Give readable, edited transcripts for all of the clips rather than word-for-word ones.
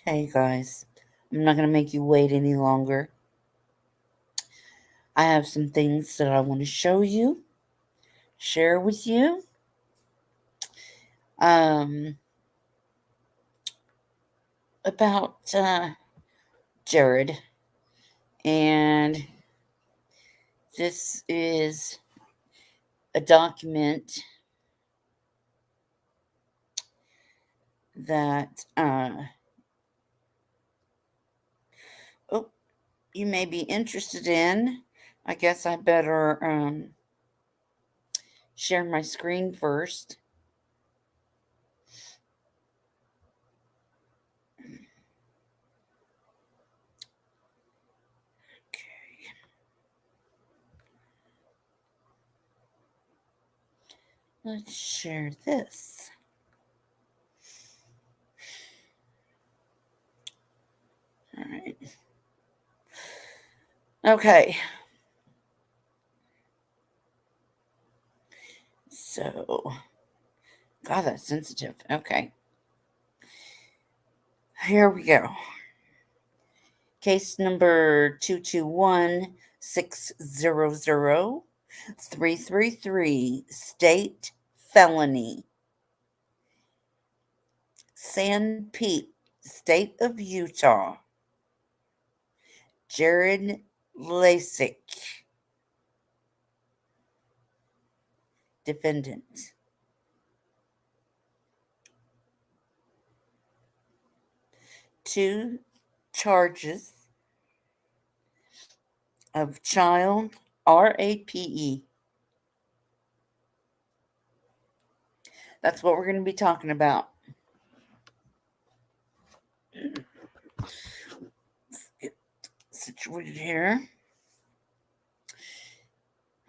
Hey guys, I'm not going to make you wait any longer. I have some things that I want to show you, share with you. Um, about Jared. And this is a document that you may be interested in. I guess I better share my screen first. Okay. Let's share this. All right. Okay. So, God, that's sensitive. Okay. Here we go. Case number 221-600-333, state felony. San Pete, state of Utah. Jared Lasik, defendant. Two charges of child RAPE. That's what we're going to be talking about. Let's get situated here.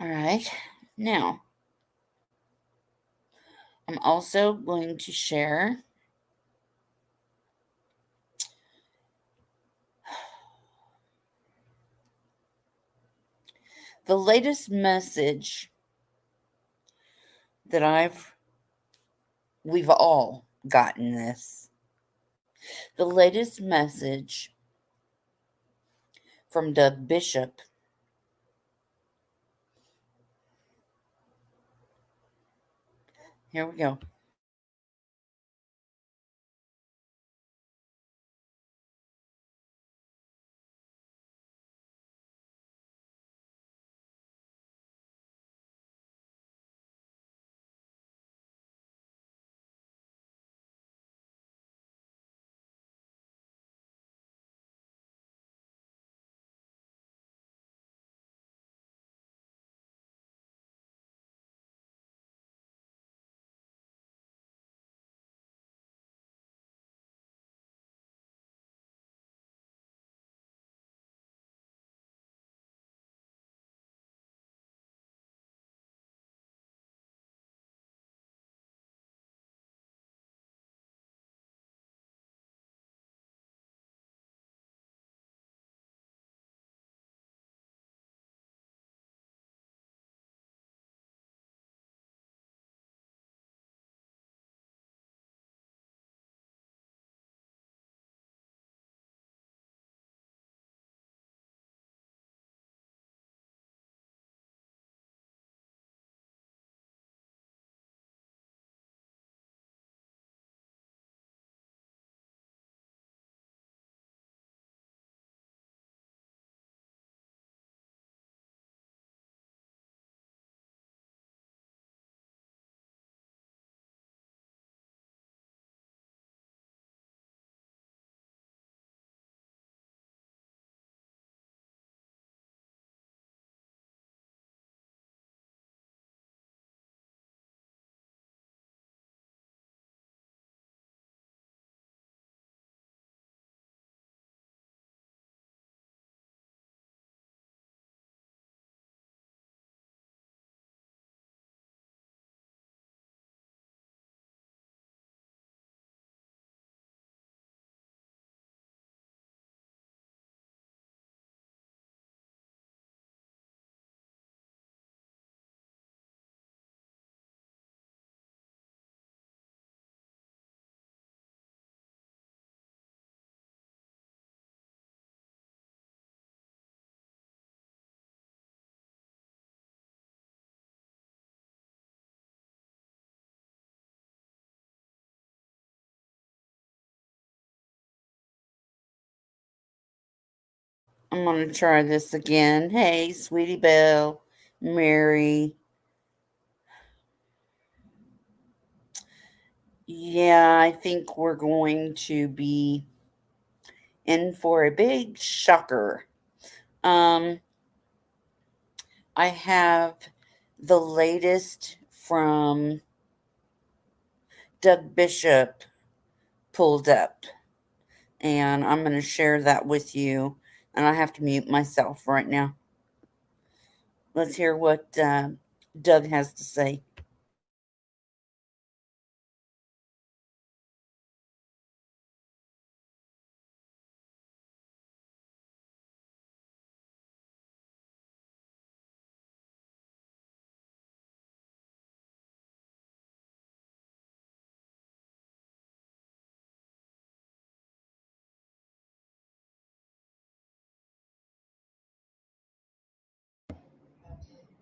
All right. Now, I'm also going to share the latest message that we've all gotten this. The latest message from the bishop. Here we go. I'm going to try this again. Hey, Sweetie Belle, Mary. Yeah, I think we're going to be in for a big shocker. Um, I have the latest from Doug Bishop pulled up, and I'm going to share that with you. And I have to mute myself right now. Let's hear what Doug has to say.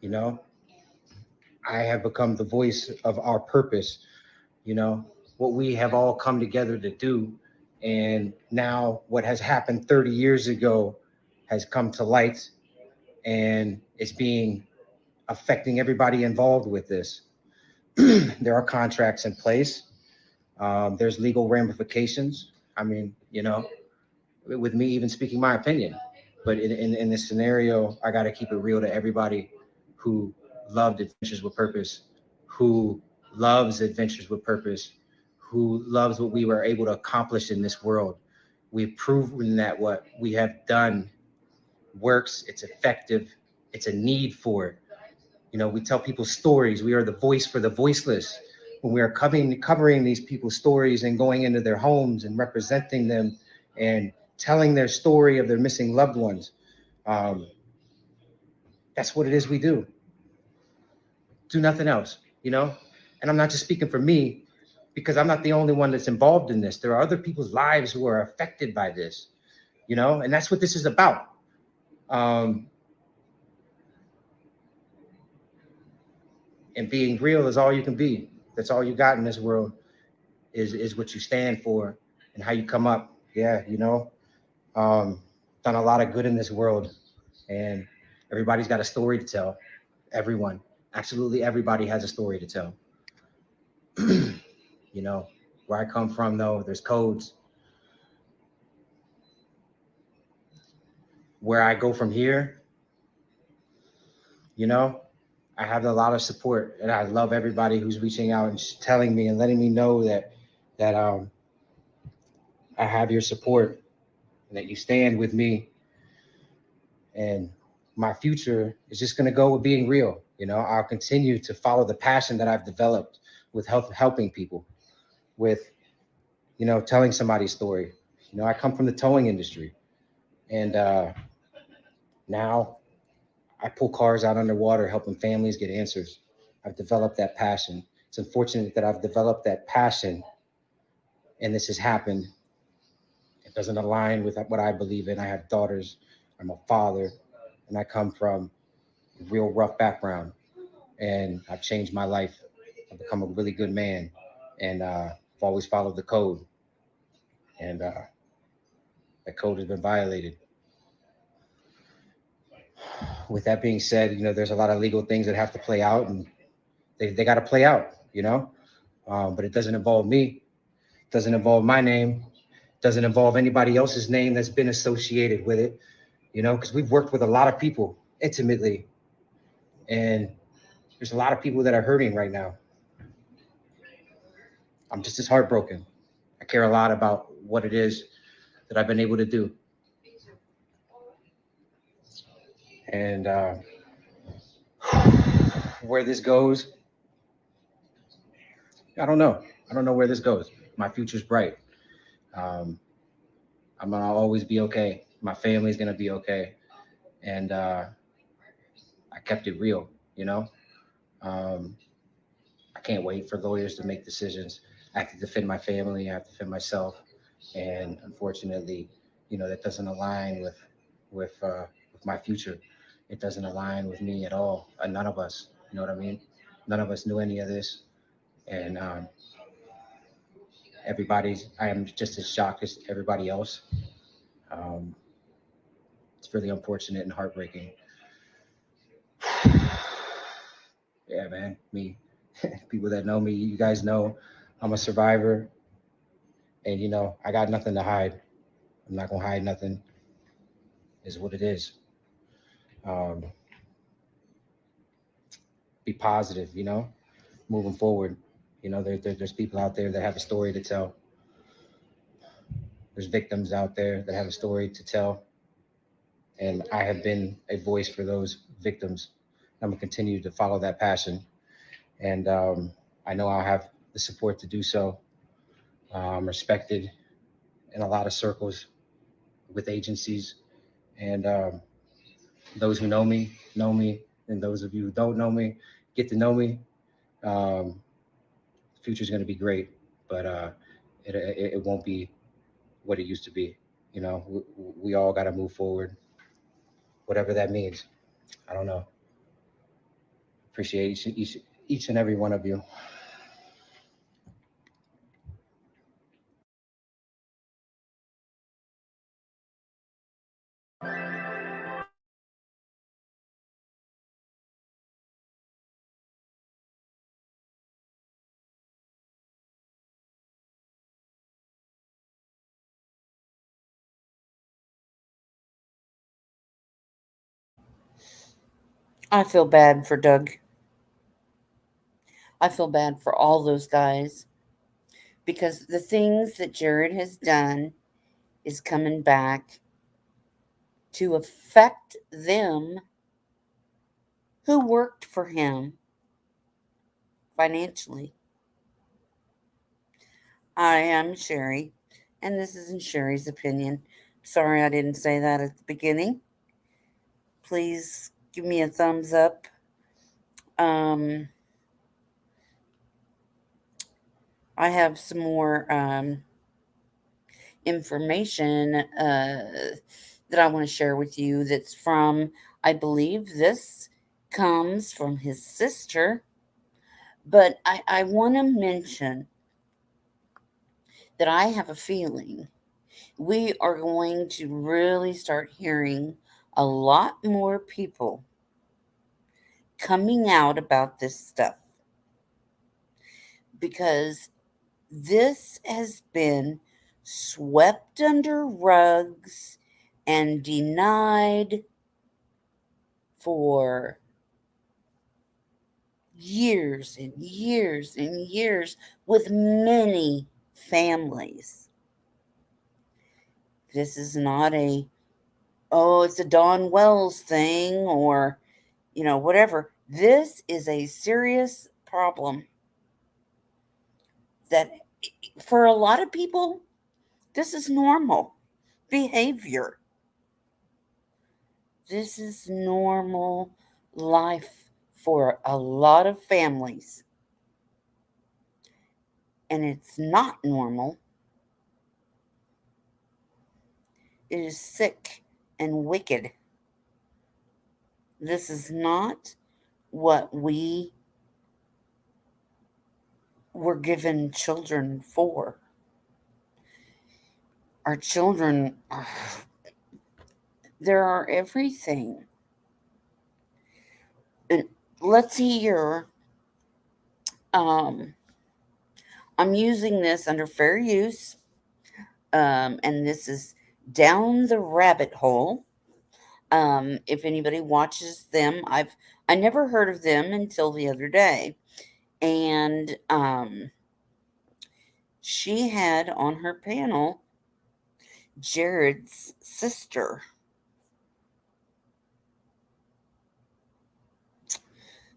You know, I have become the voice of our purpose, you know, what we have all come together to do. And now what has happened 30 years ago has come to light and it's being affecting everybody involved with this. There are contracts in place. There's legal ramifications. I mean, with me even speaking my opinion. But in this scenario, I got to keep it real to everybody who loved Adventures with Purpose, who loves Adventures with Purpose, who loves what we were able to accomplish in this world. We've proven that what we have done works, it's effective, it's a need for it. We tell people stories. We are the voice for the voiceless. When we are covering these people's stories and going into their homes and representing them and telling their story of their missing loved ones, um, that's what it is we do. Do nothing else, you know? And I'm not just speaking for me because I'm not the only one that's involved in this. There are other people's lives who are affected by this, and that's what this is about. Um, and being real is all you can be. That's all you got in this world. Is what you stand for and how you come up. Yeah, done a lot of good in this world, and everybody's got a story to tell. Everyone, absolutely everybody has a story to tell. you know, where I come from, though, there's codes. Where I go from here, you know, I have a lot of support, and I love everybody who's reaching out and telling me and letting me know that I have your support and that you stand with me. And my future is just going to go with being real. I'll continue to follow the passion that I've developed with helping people, with telling somebody's story. I come from the towing industry, and now I pull cars out underwater, helping families get answers. I've developed that passion. It's unfortunate that I've developed that passion, and this has happened. It doesn't align with what I believe in. I have daughters. I'm a father, and I come from a real rough background, and I've changed my life. I've become a really good man, and I've always followed the code, and that code has been violated. With that being said, there's a lot of legal things that have to play out, and they got to play out, but it doesn't involve me, it doesn't involve my name, it doesn't involve anybody else's name that's been associated with it, because we've worked with a lot of people intimately, and there's a lot of people that are hurting right now. I'm just as heartbroken. I care a lot about what it is that I've been able to do. And where this goes, I don't know. I don't know where this goes. My future's bright. Um, I'm gonna always be okay. My family's gonna be okay, and I kept it real. Um, I can't wait for lawyers to make decisions. I have to defend my family. I have to defend myself, and unfortunately, that doesn't align with my future. It doesn't align with me at all. None of us. You know what I mean? None of us knew any of this, and everybody's. I am just as shocked as everybody else. Um, It's really unfortunate and heartbreaking. Yeah, man. Me, people that know me, you guys know I'm a survivor, and I got nothing to hide. I'm not gonna hide nothing. Is what it is. Um, be positive, moving forward. There's people out there that have a story to tell. There's victims out there that have a story to tell, and I have been a voice for those victims. I'm gonna continue to follow that passion, and I know I'll have the support to do so. I'm respected in a lot of circles with agencies, and those who know me, and those of you who don't know me get to know me. Um, the future is going to be great, but it won't be what it used to be. We all got to move forward, whatever that means. I don't know. Appreciate each and every one of you. I feel bad for Doug. I feel bad for all those guys because the things that Jared has done is coming back to affect them who worked for him financially. I am Sherry, and this isn't Sherry's opinion. Sorry I didn't say that at the beginning. Please give me a thumbs up. Um, I have some more information that I want to share with you that's from, I believe this comes from his sister, but I want to mention that I have a feeling we are going to really start hearing a lot more people coming out about this stuff because this has been swept under rugs and denied for years and years and years with many families. This is not oh, it's a Don Wells thing or, whatever. This is a serious problem that for a lot of people, this is normal behavior. This is normal life for a lot of families. And it's not normal. It is sick and wicked. This is not what we were given children for. Our children, there are everything. And let's see here. Um, I'm using this under fair use, and this is down the rabbit hole. If anybody watches them, I never heard of them until the other day, and she had on her panel Jared's sister.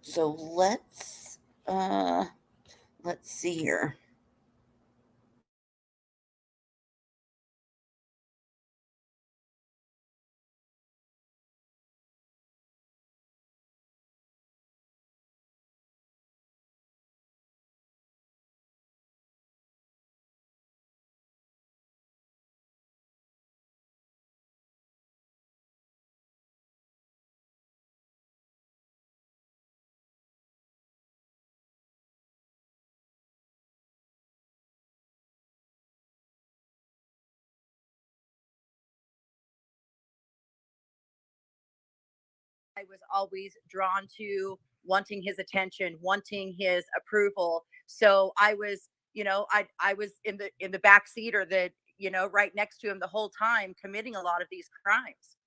So uh let's see here. I was always drawn to wanting his attention, wanting his approval. So I was, I was in the back seat, or the, right next to him the whole time, committing a lot of these crimes.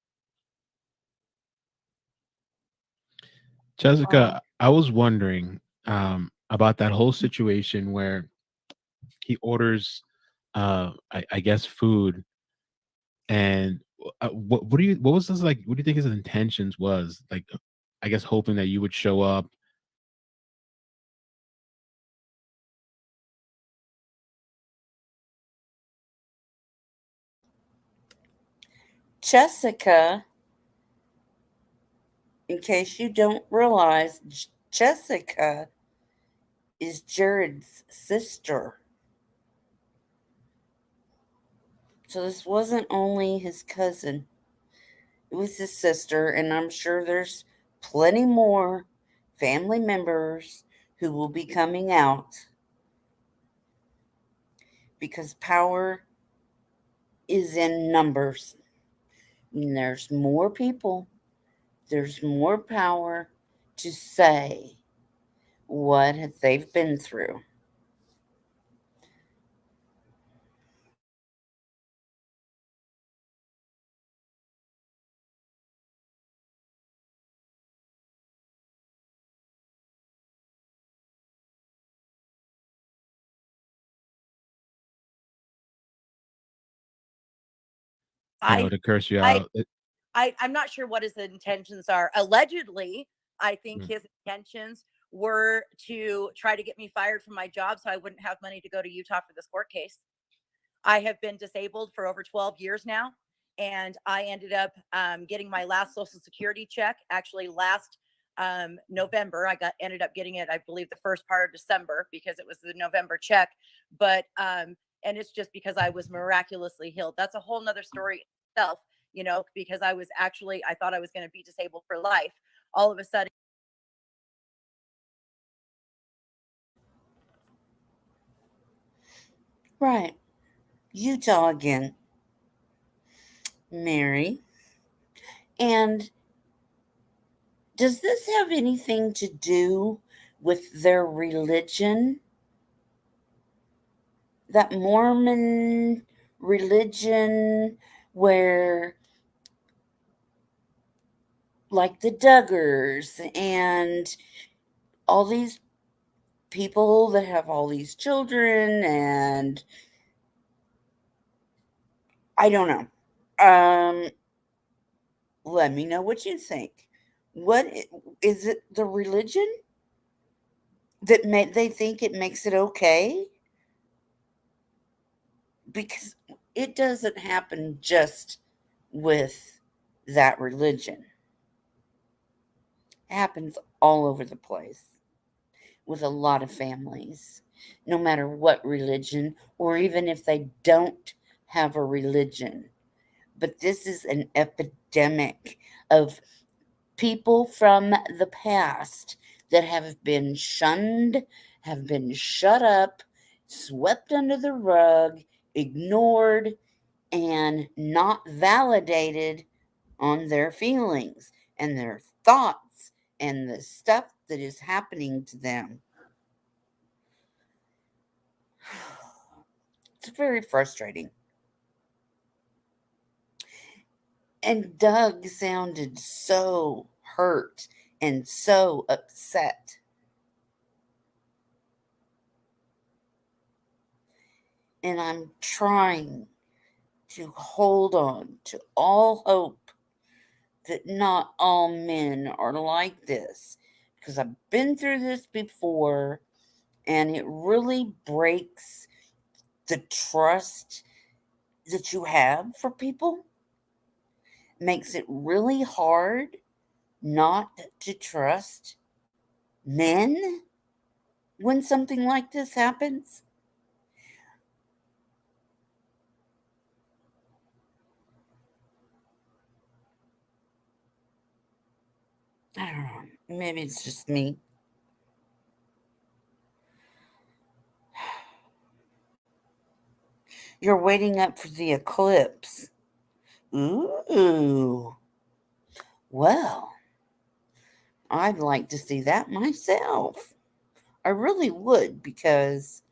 Wow. Jessica, I was wondering about that whole situation where he orders, I guess, food, and what do you what was this like? What do you think his intentions was? Like, I guess hoping that you would show up. Jessica, in case you don't realize, Jessica is Jared's sister. So this wasn't only his cousin, it was his sister, and I'm sure there's plenty more family members who will be coming out because power is in numbers. When there's more people, there's more power to say what they've been through. You know, I to curse you I out. I'm not sure what his intentions are. Allegedly, I think Mm. his intentions were to try to get me fired from my job so I wouldn't have money to go to Utah for this court case. I have been disabled for over 12 years now, and I ended up getting my last Social Security check actually last November. I got ended up getting it, I believe, the first part of December because it was the November check. But and it's just because I was miraculously healed. That's a whole nother story itself, because I thought I was going to be disabled for life. All of a sudden, Right. Utah again, Mary. And does this have anything to do with their religion? That Mormon religion where, like the Duggars and all these people that have all these children, and I don't know. Let me know what you think. Is it the religion that they think it makes it okay? Because it doesn't happen just with that religion. It happens all over the place with a lot of families, no matter what religion, or even if they don't have a religion. But this is an epidemic of people from the past that have been shunned, have been shut up, swept under the rug, ignored, and not validated on their feelings and their thoughts and the stuff that is happening to them. It's very frustrating. And Doug sounded so hurt and so upset. And I'm trying to hold on to all hope that not all men are like this. Because I've been through this before, and it really breaks the trust that you have for people, makes it really hard not to trust men when something like this happens. I don't know. Maybe it's just me. You're waiting up for the eclipse. Ooh. Well. I'd like to see that myself. I really would, because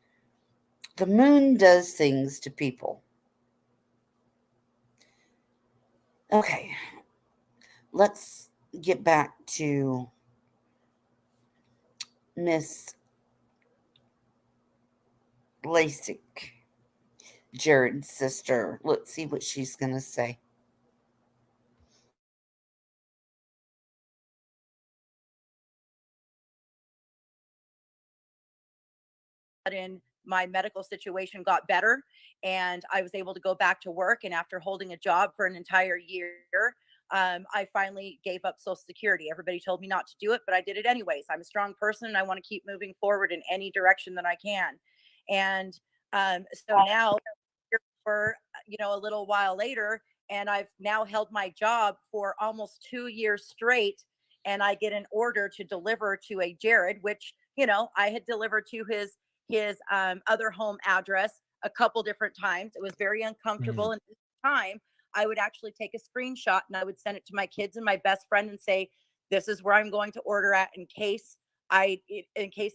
the moon does things to people. Okay, let's get back to Miss Lasik, Jared's sister. Let's see what she's going to say. In my medical situation got better and I was able to go back to work. And after holding a job for an entire year, I finally gave up Social Security. Everybody told me not to do it, but I did it anyways. I'm a strong person and I want to keep moving forward in any direction that I can. And so now, for a little while later, and I've now held my job for almost 2 years straight. And I get an order to deliver to a Jared, which I had delivered to his other home address a couple different times. It was very Mhm. uncomfortable. And this time, I would actually take a screenshot and I would send it to my kids and my best friend and say, "This is where I'm going to order at in case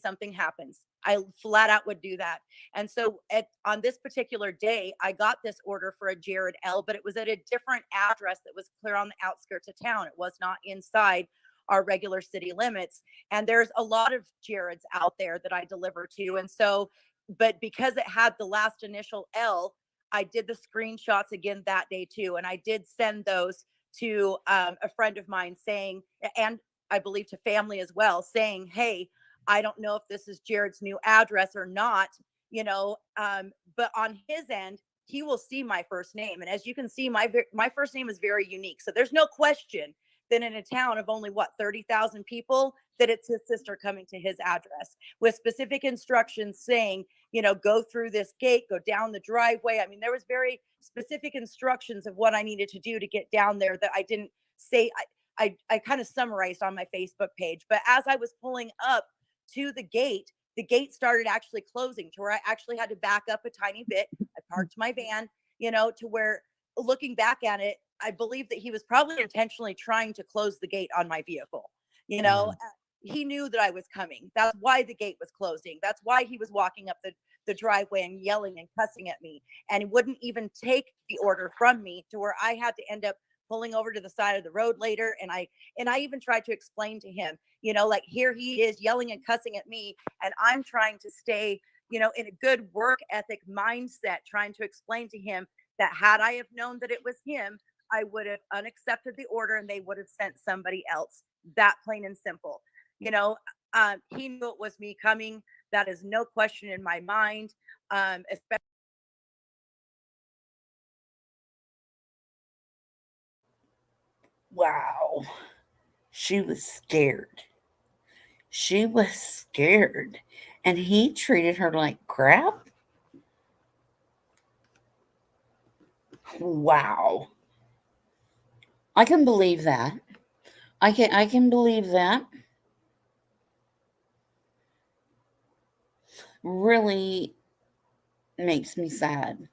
something happens." I flat out would do that. And so on this particular day, I got this order for a Jared L, but it was at a different address that was clear on the outskirts of town. It was not inside our regular city limits. And there's a lot of Jareds out there that I deliver to. And so, but because it had the last initial L, I did the screenshots again that day too. And I did send those to a friend of mine saying, and I believe to family as well, saying, "Hey, I don't know if this is Jared's new address or not, but on his end, he will see my first name. And as you can see, my first name is very unique. So there's no question that in a town of only 30,000 people, that it's his sister coming to his address with specific instructions saying, go through this gate, go down the driveway. I mean, there was very specific instructions of what I needed to do to get down there that I didn't say. I kind of summarized on my Facebook page, but as I was pulling up to the gate started actually closing to where I actually had to back up a tiny bit. I parked my van, to where, looking back at it, I believe that he was probably intentionally trying to close the gate on my vehicle. You know, Mhm. he knew that I was coming. That's why the gate was closing. That's why he was walking up the driveway and yelling and cussing at me. And he wouldn't even take the order from me to where I had to end up pulling over to the side of the road later. And I even tried to explain to him, like, here he is yelling and cussing at me, and I'm trying to stay, in a good work ethic mindset, trying to explain to him that had I have known that it was him, I would have unaccepted the order and they would have sent somebody else. That plain and simple. You know, he knew it was me coming. That is no question in my mind. Especially Wow. She was scared. She was scared. And he treated her like crap? Wow. I can believe that. I can believe that. Really makes me sad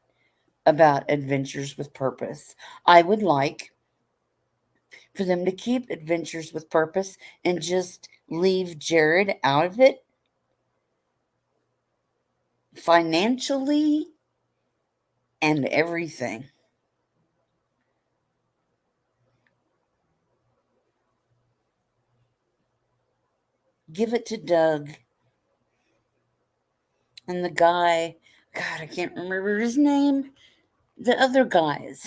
about Adventures with Purpose. I would like for them to keep Adventures with Purpose and just leave Jared out of it financially and everything. Give it to Doug and the guy. God, I can't remember his name. The other guys.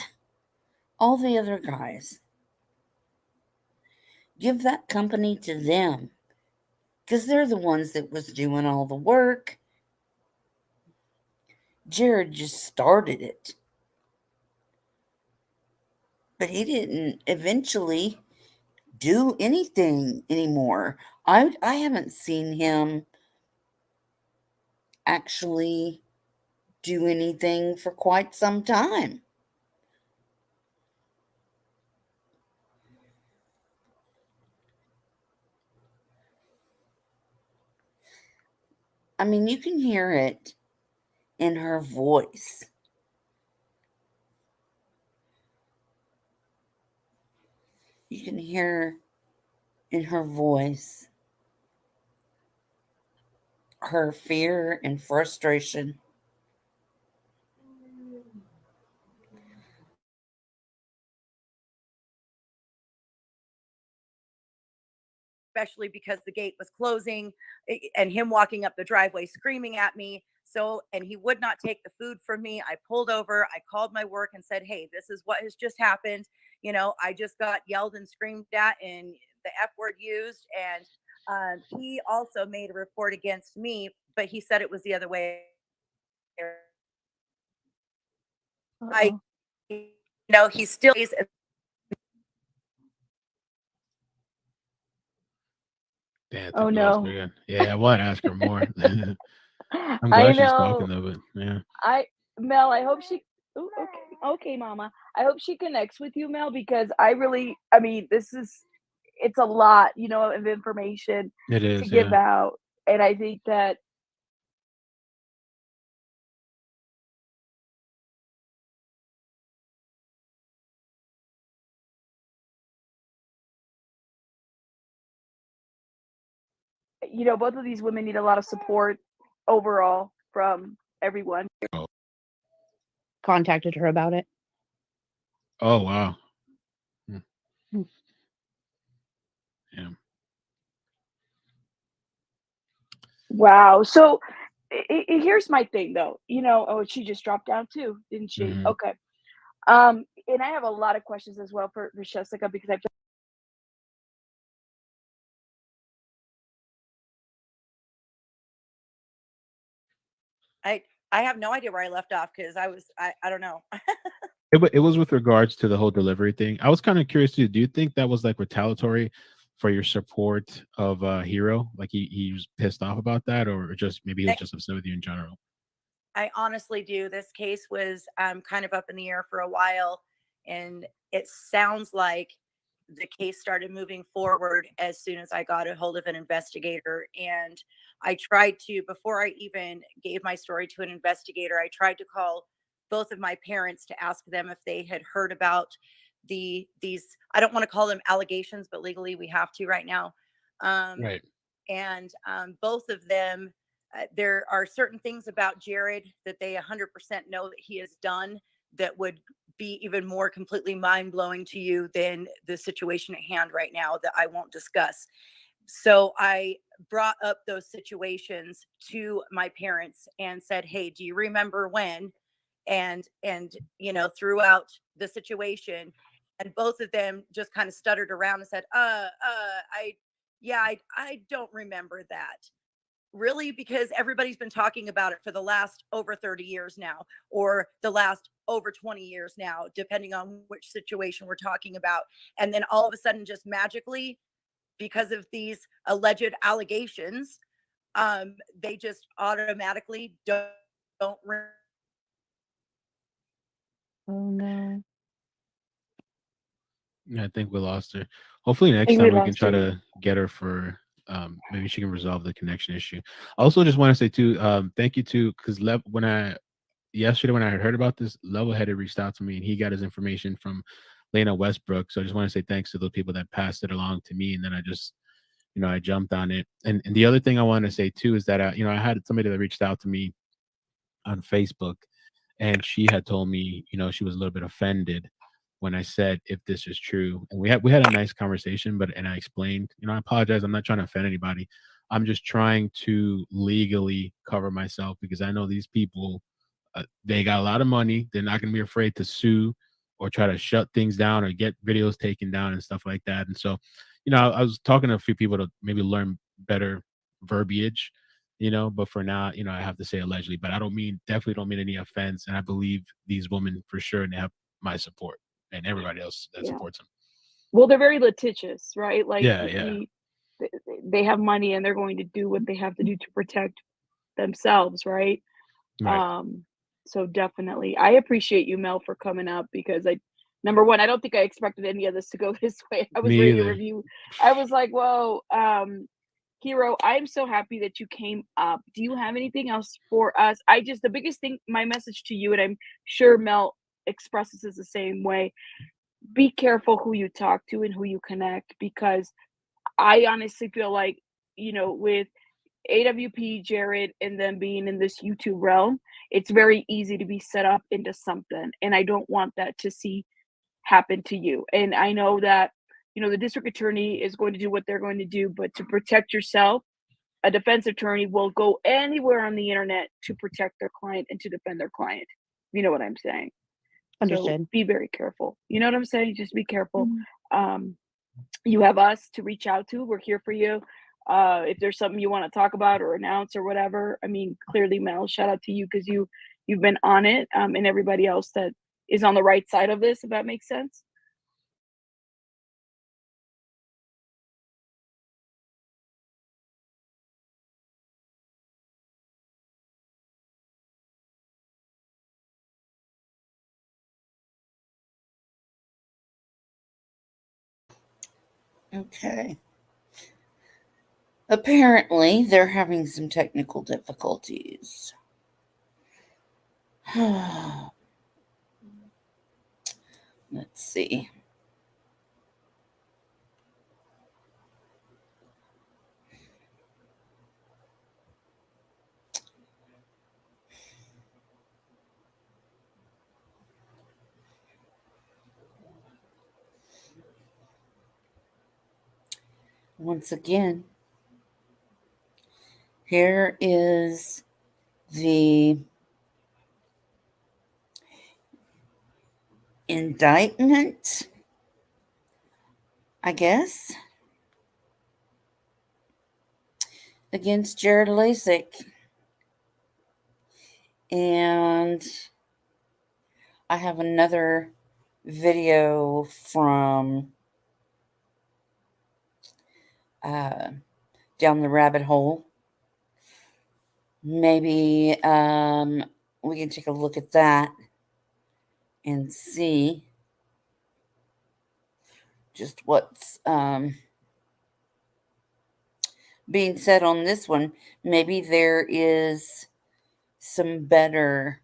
All the other guys. Give that company to them, because they're the ones that was doing all the work. Jared just started it, but he didn't eventually do anything anymore. I haven't seen him actually do anything for quite some time. I mean, you can hear it in her voice. You can hear in her voice, her fear and frustration. especially because the gate was closing and him walking up the driveway screaming at me. So, and he would not take the food from me. I pulled over, I called my work and said, hey, this is what has just happened. You know, I just got yelled and screamed at and the F word used. And he also made a report against me, but he said it was the other way. I, Uh-oh. he still is. Yeah, I Oh think we lost her no. again. Yeah, I want to ask her more. I'm I glad she's talking know. though, but yeah. I Mel, I hope she Ooh, okay, mama. I hope she connects with you, Mel, because I mean, it's a lot, of information It to is, give yeah. out. And I think that, both of these women need a lot of support overall from everyone. Oh, Contacted her about it. oh wow. Hmm, Hmm. yeah. Wow. So here's my thing though. Oh, she just dropped down too, didn't she? Hmm. Okay. And I have a lot of questions as well for Jessica because I've I, I have no idea where I left off because I don't know. It was with regards to the whole delivery thing. I was kind of curious too. Do you think that was like retaliatory for your support of Hero? Like he was pissed off about that, or just maybe he was I, just upset with you in general? I honestly do. This case was kind of up in the air for a while, and it sounds like the case started moving forward as soon as I got a hold of an investigator. And I tried to, before I even gave my story to an investigator, I tried to call both of my parents to ask them if they had heard about these. I don't want to call them allegations, but legally we have to right now. Um, Right. and both of them, there are certain things about Jared that they 100% know that he has done that would be even more completely mind blowing to you than the situation at hand right now that I won't discuss. So I brought up those situations to my parents and said, "Hey, do you remember when?" And throughout the situation, and both of them just kind of stuttered around and said, I yeah, I don't remember that." Really? Because everybody's been talking about it for the last over 30 years now, or the last over 20 years now, depending on which situation we're talking about. And then all of a sudden, just magically, because of these alleged allegations, they just automatically don't Oh no. Yeah, I think we lost her. Hopefully I next think we time we can lost try her. to get her for maybe she can resolve the connection issue. I also just want to say too, thank you to because when I yesterday when I had heard about this, Level Headed reached out to me and he got his information from Lena Westbrook. So I just want to say thanks to those people that passed it along to me, and then I just I jumped on it. And the other thing I want to say too is that I had somebody that reached out to me on Facebook, and she had told me, she was a little bit offended when I said if this is true. And we had a nice conversation, but and I explained, I apologize. I'm not trying to offend anybody. I'm just trying to legally cover myself because I know these people, they got a lot of money. They're not going to be afraid to sue or try to shut things down or get videos taken down and stuff like that. And so, I was talking to a few people to maybe learn better verbiage, but for now, I have to say allegedly, but definitely don't mean any offense. And I believe these women for sure, and they have my support and everybody else that Yeah. supports them. Well, they're very litigious, right? Like Yeah, yeah, they have money and they're going to do what they have to do to protect themselves, right? right. Um, so definitely, I appreciate you, Mel, for coming up because number one, I don't think I expected any of this to go this way. I was Me ready to either. review. I was like, whoa, Hero, I'm so happy that you came up. Do you have anything else for us? The biggest thing, my message to you, and I'm sure Mel expresses this the same way. Be careful who you talk to and who you connect because I honestly feel like, with AWP, Jared, and them being in this YouTube realm, it's very easy to be set up into something. And I don't want that to see happen to you. And I know that, the district attorney is going to do what they're going to do, but to protect yourself, a defense attorney will go anywhere on the internet to protect their client and to defend their client. You know what I'm saying? So Understood. be very careful. You know what I'm saying? Just be careful. Mhm. Um, you have us to reach out to. We're here for you. If there's something you want to talk about or announce or whatever, I mean, clearly, Mel, shout out to you because you've been on it, and everybody else that is on the right side of this, if that makes sense. Okay. Apparently, they're having some technical difficulties. Let's see. Once again, here is the indictment, I guess, against Jared Lasik. And I have another video from down the rabbit hole. Maybe we can take a look at that and see just what's being said on this one. Maybe there is some better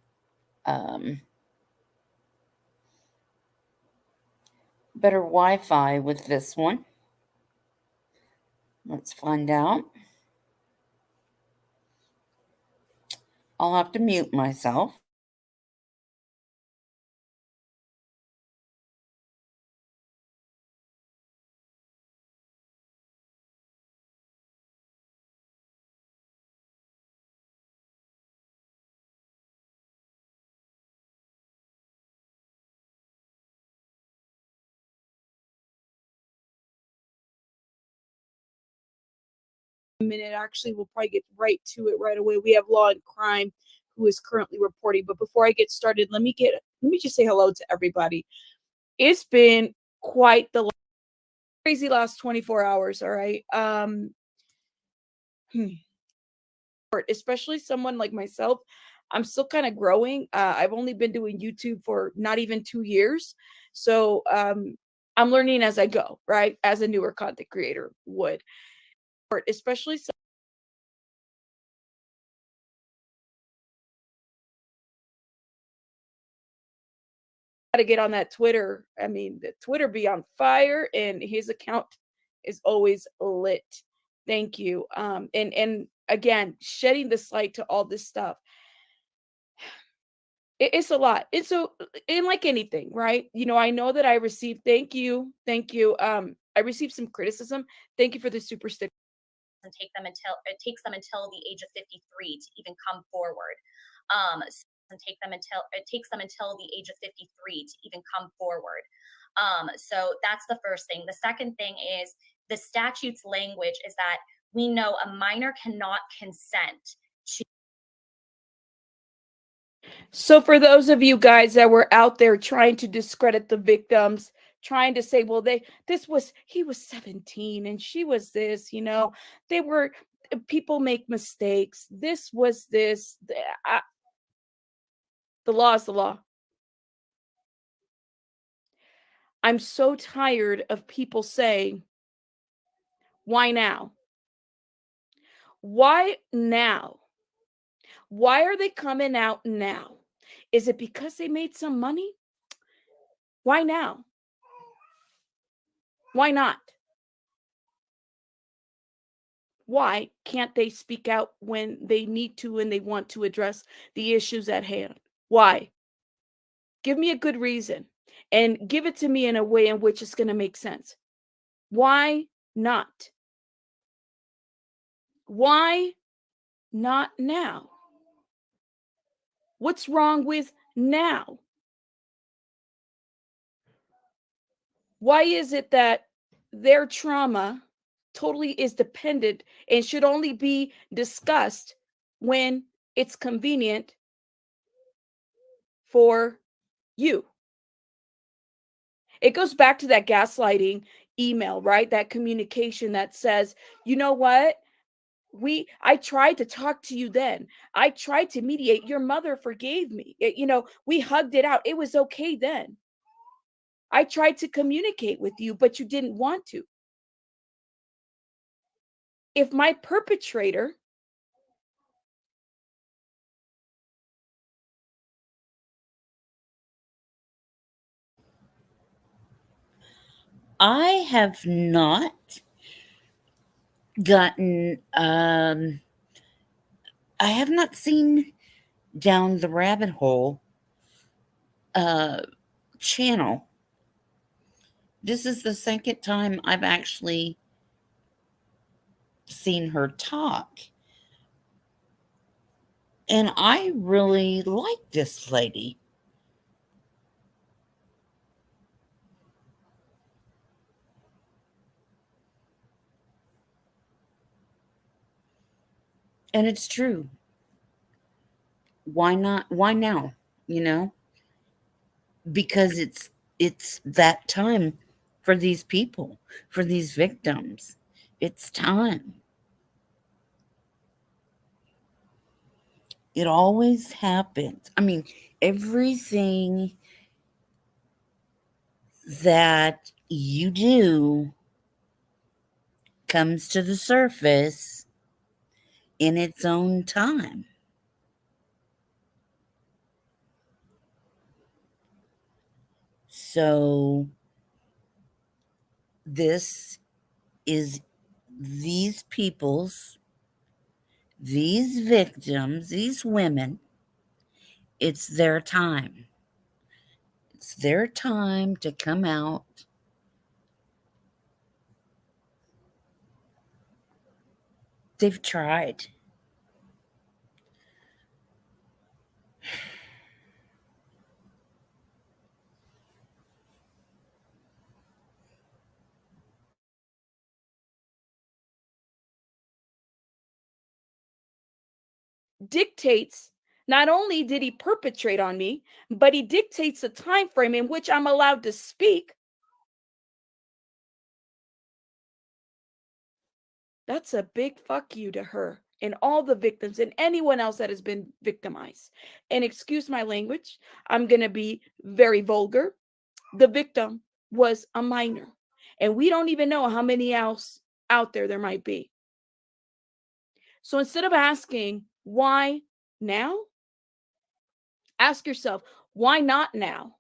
Wi-Fi with this one. Let's find out. I'll have to mute myself. Minute. Actually, we'll probably get right to it right away. We have Law and Crime, who is currently reporting. But before I get started, let me just say hello to everybody. It's been quite the crazy last 24 hours. All right. Especially someone like myself, I'm still kind of growing. I've only been doing YouTube for not even 2 years, so I'm learning as I go. Right, as a newer content creator would, especially to get on that Twitter. I mean, the Twitter be on fire, and his account is always lit. Thank you. And again, shedding this light to all this stuff. It's a lot. It's so, and like anything, right? I know that I received. Thank you. I received some criticism. Thank you for the super sticker. And it takes them until the age of 53 to even come forward. And it takes them until the age of 53 to even come forward. So that's the first thing. The second thing is the statute's language is that we know a minor cannot consent to. So for those of you guys that were out there trying to discredit the victims, trying to say, well, he was 17 and she was this, they were, people make mistakes. This was this. The law is the law. I'm so tired of people saying, why now? Why now? Why are they coming out now? Is it because they made some money? Why now? Why not? Why can't they speak out when they need to and they want to address the issues at hand? Why? Give me a good reason and give it to me in a way in which it's going to make sense. Why not? Why not now? What's wrong with now? Why is it that their trauma totally is dependent and should only be discussed when it's convenient for you? It goes back to that gaslighting email, right? That communication that says, you know what? I tried to talk to you then. I tried to mediate. Your mother forgave me. We hugged it out. It was okay then. I tried to communicate with you, but you didn't want to. If my perpetrator I have not gotten, I have not seen down the rabbit hole channel. This is the second time I've actually seen her talk. And I really like this lady. And it's true. Why not? Why now? You know? Because it's that time for these people, for these victims. It's time. It always happens. I mean, everything that you do comes to the surface in its own time. So, this is these people's, these victims, these women, it's their time. It's their time to come out. They've tried. dictates, not only did he perpetrate on me, but he dictates the time frame in which I'm allowed to speak. That's a big fuck you to her and all the victims and anyone else that has been victimized. And excuse my language, I'm going to be very vulgar. The victim was a minor, and we don't even know how many else out there might be. So instead of asking why now, ask yourself, why not now?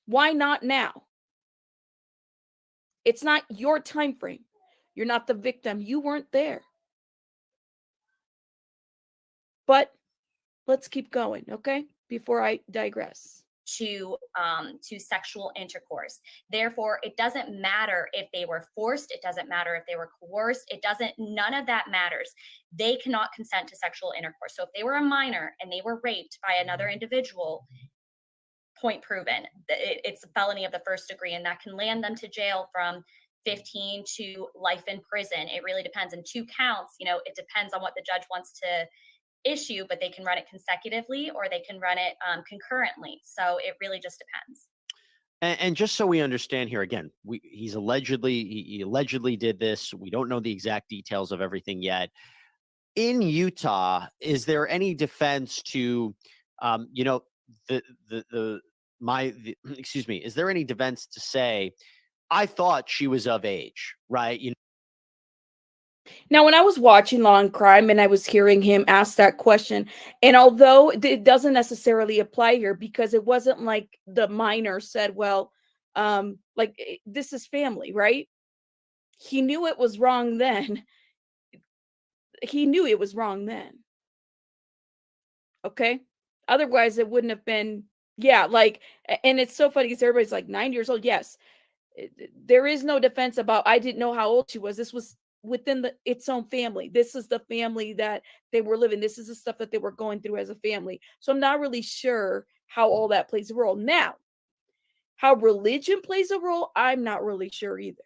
Why not now? It's not your time frame. You're not the victim. You weren't there. But let's keep going, okay? Before I digress. To sexual intercourse. Therefore, it doesn't matter if they were forced, it doesn't matter if they were coerced, none of that matters. They cannot consent to sexual intercourse. So if they were a minor and they were raped by another individual, point proven. It's a felony of the first degree, and that can land them to jail from 15 to life in prison. It really depends. And 2 counts, it depends on what the judge wants to issue, but they can run it consecutively or they can run it concurrently. So it really just depends. And just so we understand here again, he allegedly did this. We don't know the exact details of everything yet. In Utah, is there any defense to, excuse me, is there any defense to say, I thought she was of age, right? Now, when I was watching Law and Crime and I was hearing him ask that question, and although it doesn't necessarily apply here because it wasn't like the minor said, well, this is family, right? he knew it was wrong then. He knew it was wrong then. Okay? Otherwise, it wouldn't have been, yeah, like, and it's so funny because everybody's like 9 years old. Yes, there is no defense about I didn't know how old she was. This was within its own family. This is the family that they were living. This is the stuff that they were going through as a family. So I'm not really sure how all that plays a role. Now, how religion plays a role, I'm not really sure either.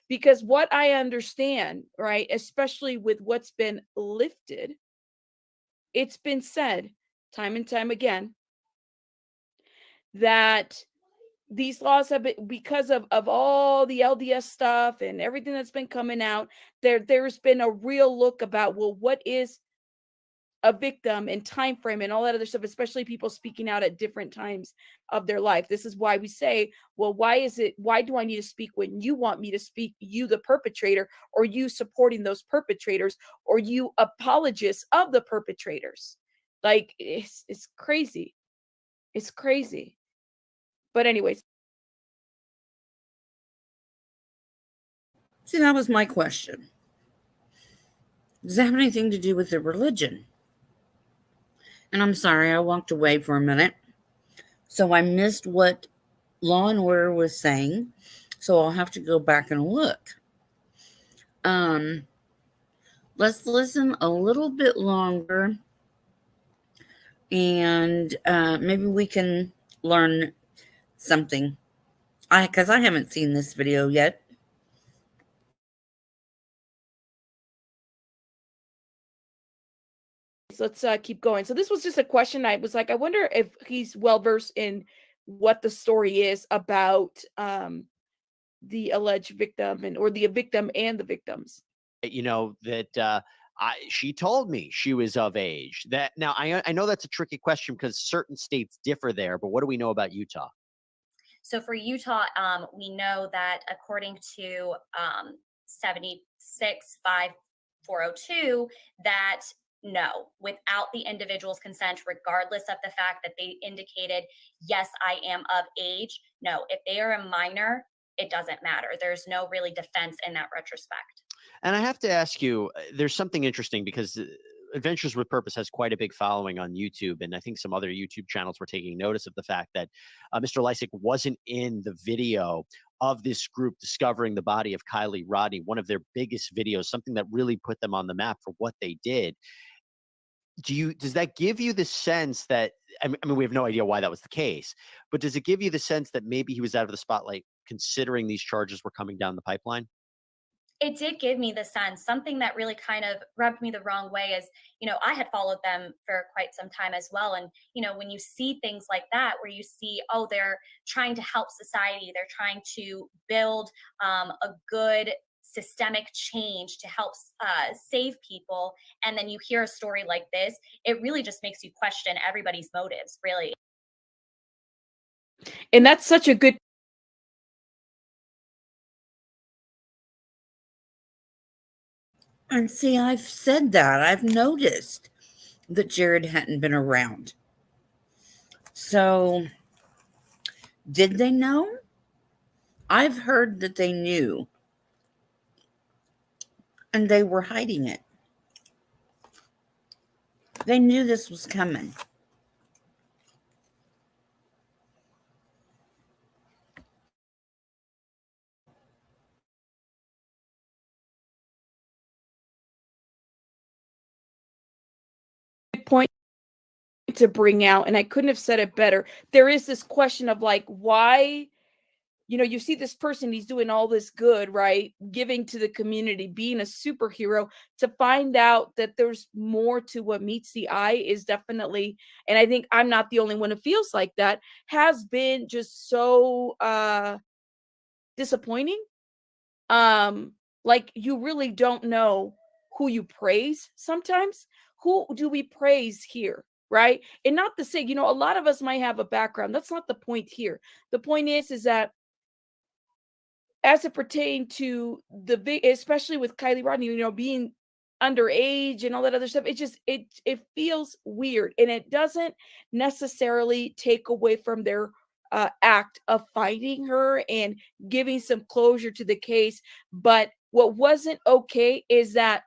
Because what I understand, right, especially with what's been lifted, it's been said time and time again that these laws have been, because of all the LDS stuff and everything that's been coming out, there's been a real look about, well, what is a victim and time frame and all that other stuff, especially people speaking out at different times of their life. This is why we say, well, why do I need to speak when you want me to speak, you the perpetrator, or you supporting those perpetrators, or you apologists of the perpetrators? Like, it's crazy. It's crazy. But anyways, See, that was my question. Does that have anything to do with the religion? And I'm sorry, I walked away for a minute. So I missed what Law and Order was saying. So I'll have to go back and look. Let's listen a little bit longer, and maybe we can learn something. Because I haven't seen this video yet. let's keep going. So this was just a question. I was like, I wonder if he's well versed in what the story is about the alleged victim or the victim and the victims. You know that she told me she was of age. That now I know that's a tricky question because certain states differ there. But what do we know about Utah? So for Utah, we know that according to 765402, that no, without the individual's consent, regardless of the fact that they indicated, yes, I am of age. No, if they are a minor, it doesn't matter. There's no really defense in that retrospect. And I have to ask you, there's something interesting because Adventures with Purpose has quite a big following on YouTube. And I think some other YouTube channels were taking notice of the fact that Mr. Lysick wasn't in the video of this group discovering the body of Kylie Rodney, one of their biggest videos, something that really put them on the map for what they did. Does that give you the sense that, I mean, we have no idea why that was the case, but does it give you the sense that maybe he was out of the spotlight considering these charges were coming down the pipeline? It did give me the sense. Something that really kind of rubbed me the wrong way is, I had followed them for quite some time as well. And, when you see things like that, where you see, oh, they're trying to help society, they're trying to build a good systemic change to help save people. And then you hear a story like this, it really just makes you question everybody's motives, really. And that's such a good. And see, I've said that. I've noticed that Jared hadn't been around. So, did they know? I've heard that they knew. And they were hiding it. They knew this was coming. Point to bring out, and I couldn't have said it better. There is this question of like, why, you see this person, he's doing all this good, right? Giving to the community, being a superhero, to find out that there's more to what meets the eye is definitely, and I think I'm not the only one who feels like that, has been just so disappointing. Like, you really don't know who you praise sometimes. Who do we praise here? Right. And not to say, a lot of us might have a background. That's not the point here. The point is that as it pertained to especially with Kylie Rodney, being underage and all that other stuff, it feels weird, and it doesn't necessarily take away from their act of fighting her and giving some closure to the case. But what wasn't okay is that,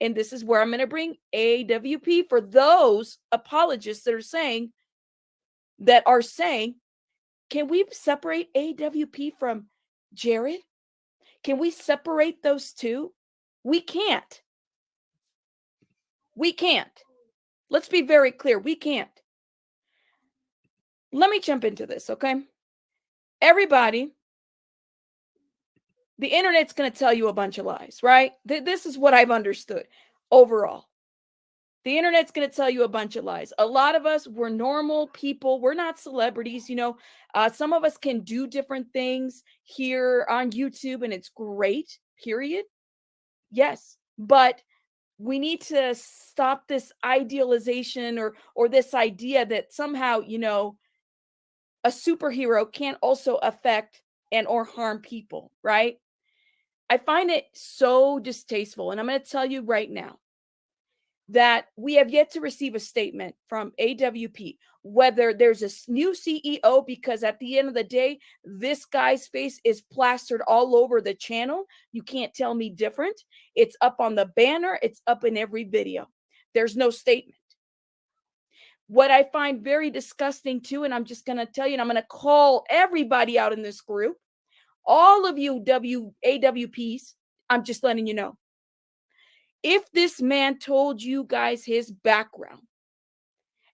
and this is where I'm going to bring AWP for those apologists that are saying, can we separate AWP from Jared? Can we separate those two? We can't. We can't. Let's be very clear. We can't. Let me jump into this, okay? Everybody, the internet's going to tell you a bunch of lies, right? This is what I've understood overall. The internet's going to tell you a bunch of lies. A lot of us, we're normal people. We're not celebrities. Some of us can do different things here on YouTube, and it's great, period. Yes. But we need to stop this idealization or this idea that somehow, a superhero can't also affect and or harm people, right? I find it so distasteful. And I'm going to tell you right now that we have yet to receive a statement from AWP, whether there's a new CEO, because at the end of the day, this guy's face is plastered all over the channel. You can't tell me different. It's up on the banner. It's up in every video. There's no statement. What I find very disgusting too, and I'm just going to tell you, and I'm going to call everybody out in this group, all of you AWPs, I'm just letting you know. If this man told you guys his background,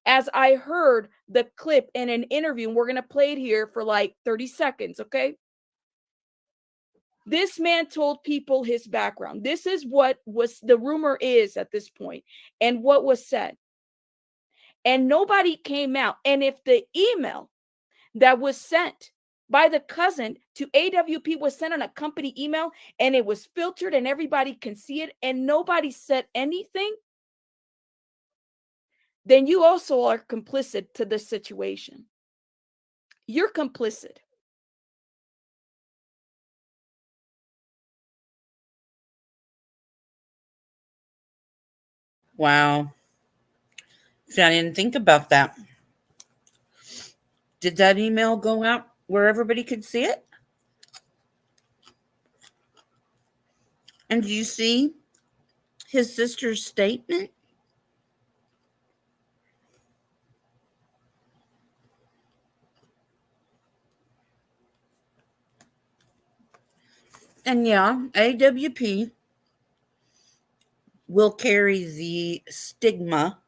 as I heard the clip in an interview, and we're going to play it here for like 30 seconds, okay? This man told people his background. This is what was the rumor is at this point and what was said. And nobody came out. And if the email that was sent by the cousin to AWP was sent on a company email and it was filtered and everybody can see it and nobody said anything, then you also are complicit to this situation. You're complicit. Wow. See, I didn't think about that. Did that email go out where everybody could see it? And do you see his sister's statement? And yeah, AWP will carry the stigma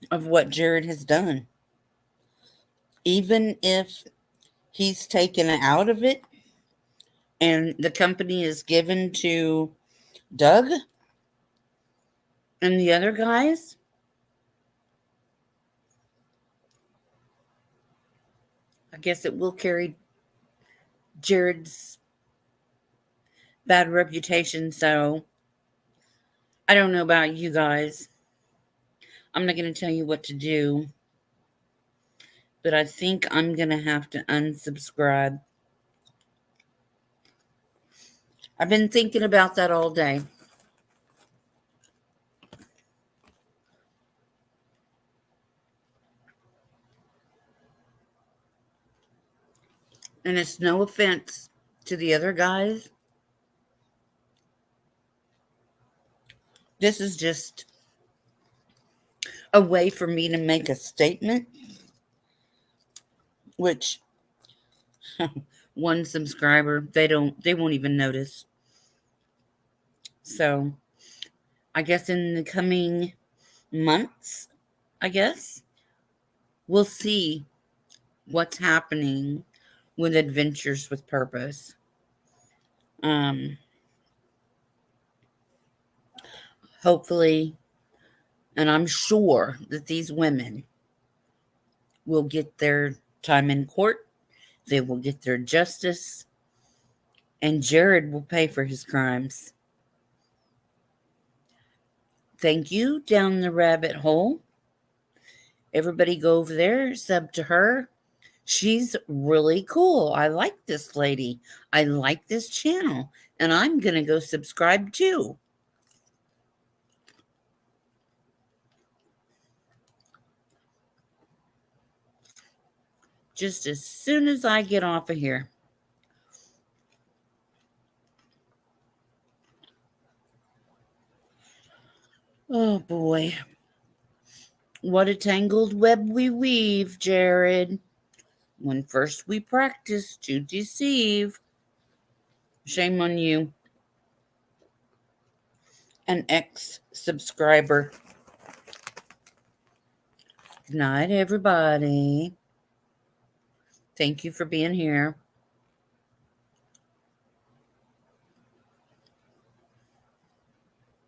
of what Jared has done. Even if he's taken out of it and the company is given to Doug and the other guys, I guess it will carry Jared's bad reputation. So I don't know about you guys. I'm not going to tell you what to do, but I think I'm going to have to unsubscribe. I've been thinking about that all day. And it's no offense to the other guys. This is just a way for me to make a statement, which one subscriber, they won't even notice. So I guess in the coming months, we'll see what's happening with Adventures with Purpose. Hopefully, and I'm sure that these women will get their time in court. They will get their justice. And Jared will pay for his crimes. Thank you, Down the Rabbit Hole. Everybody go over there, sub to her. She's really cool. I like this lady. I like this channel. And I'm going to go subscribe too. just as soon as I get off of here. Oh boy. What a tangled web we weave, Jared. When first we practice to deceive. Shame on you. An ex-subscriber. Good night, everybody. Thank you for being here.